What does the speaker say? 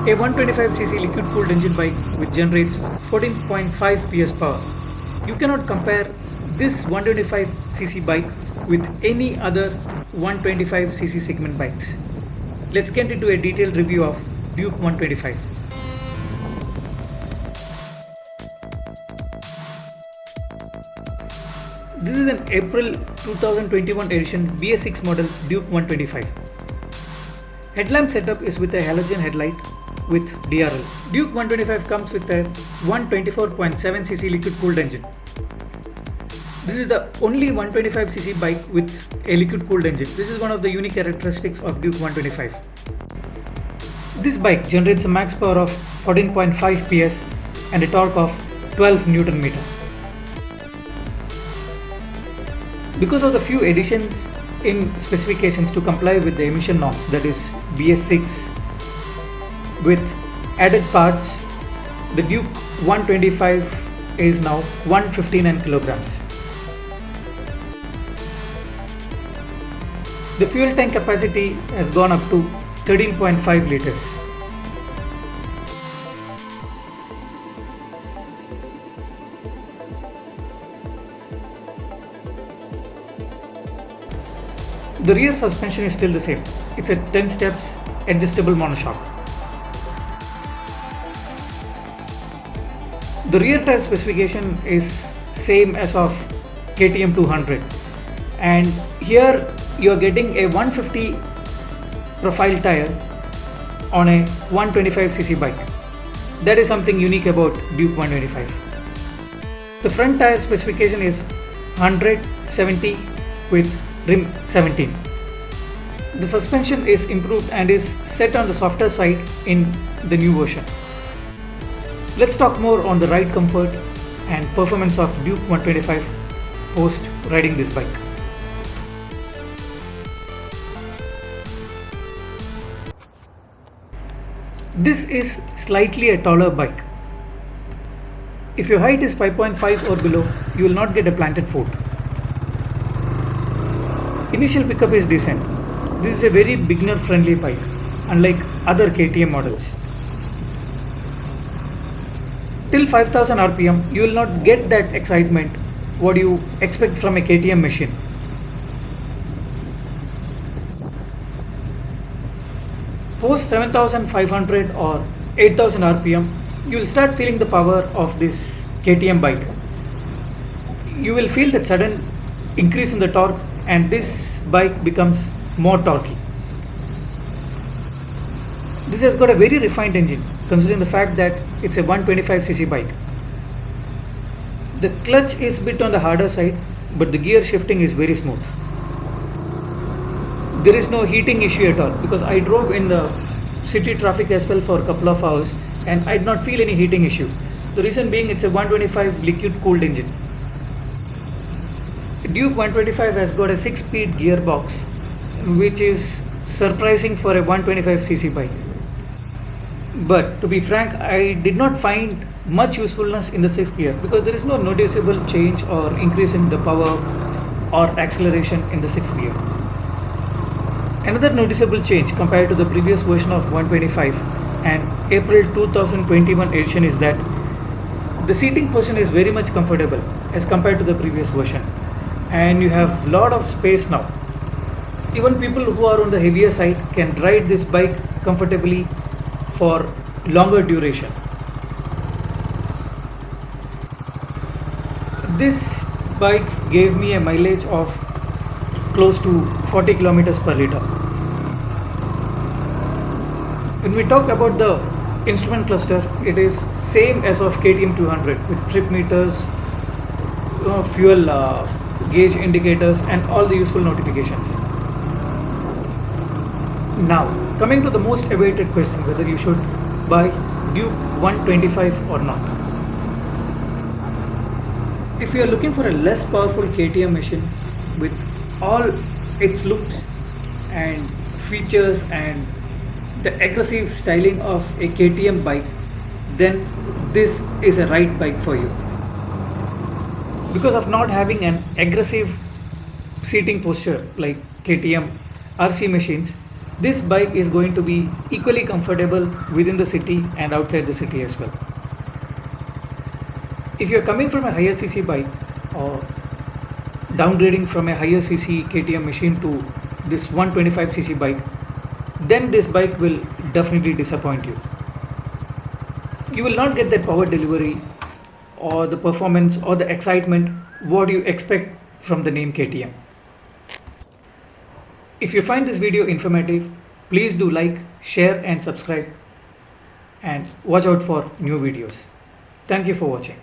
A 125cc liquid cooled engine bike which generates 14.5 PS power. You cannot compare this 125cc bike with any other 125cc segment bikes. Let's get into a detailed review of Duke 125. This is an April 2021 edition BS6 model Duke 125. Headlamp setup is with a halogen headlight with DRL. Duke 125 comes with a 124.7cc liquid cooled engine. This is the only 125cc bike with a liquid cooled engine. This is one of the unique characteristics of Duke 125. This bike generates a max power of 14.5 PS and a torque of 12 Newton meter. Because of the few additions in specifications to comply with the emission norms, that is BS6, with added parts, the Duke 125 is now 159 kilograms. The fuel tank capacity has gone up to 13.5 liters. The rear suspension is still the same. It's a 10 steps adjustable monoshock. The rear tire specification is same as of KTM 200, and here you are getting a 150 profile tire on a 125cc bike. That is something unique about Duke 125. The front tire specification is 170 with rim 17. The suspension is improved and is set on the softer side in the new version. Let's talk more on the ride comfort and performance of Duke 125 post riding this bike. This is slightly a taller bike. If your height is 5.5 or below, you will not get a planted foot. Initial pickup is decent. This is a very beginner friendly bike, unlike other KTM models. Till 5000 RPM, you will not get that excitement what you expect from a KTM machine. Post 7500 or 8000 RPM, you will start feeling the power of this KTM bike. You will feel that sudden increase in the torque, and this bike becomes more torquey. This has got a very refined engine, considering the fact that it's a 125cc bike. The clutch is a bit on the harder side, but the gear shifting is very smooth. There is no heating issue at all, because I drove in the city traffic as well for a couple of hours and I did not feel any heating issue. The reason being, it's a 125 liquid cooled engine. Duke 125 has got a 6-speed gearbox, which is surprising for a 125cc bike. But to be frank, I did not find much usefulness in the 6th gear because there is no noticeable change or increase in the power or acceleration in the 6th gear. Another noticeable change compared to the previous version of 125 and April 2021 edition is that the seating position is very much comfortable as compared to the previous version, and you have lot of space now. Even people who are on the heavier side can ride this bike comfortably for longer duration. This bike gave me a mileage of close to 40 kilometers per liter. When we talk about the instrument cluster, it is same as of KTM 200 with trip meters, fuel gauge indicators and all the useful notifications. Now, coming to the most awaited question, whether you should buy Duke 125 or not. If you are looking for a less powerful KTM machine with all its looks and features and the aggressive styling of a KTM bike, then this is a right bike for you. Because of not having an aggressive seating posture like KTM RC machines, This bike is going to be equally comfortable within the city and outside the city as well. If you're coming from a higher cc bike or downgrading from a higher cc KTM machine to this 125cc bike, then this bike will definitely disappoint you. You will not get that power delivery or the performance or the excitement what you expect from the name KTM. If you find this video informative, please do like, share and subscribe, and watch out for new videos. Thank you for watching.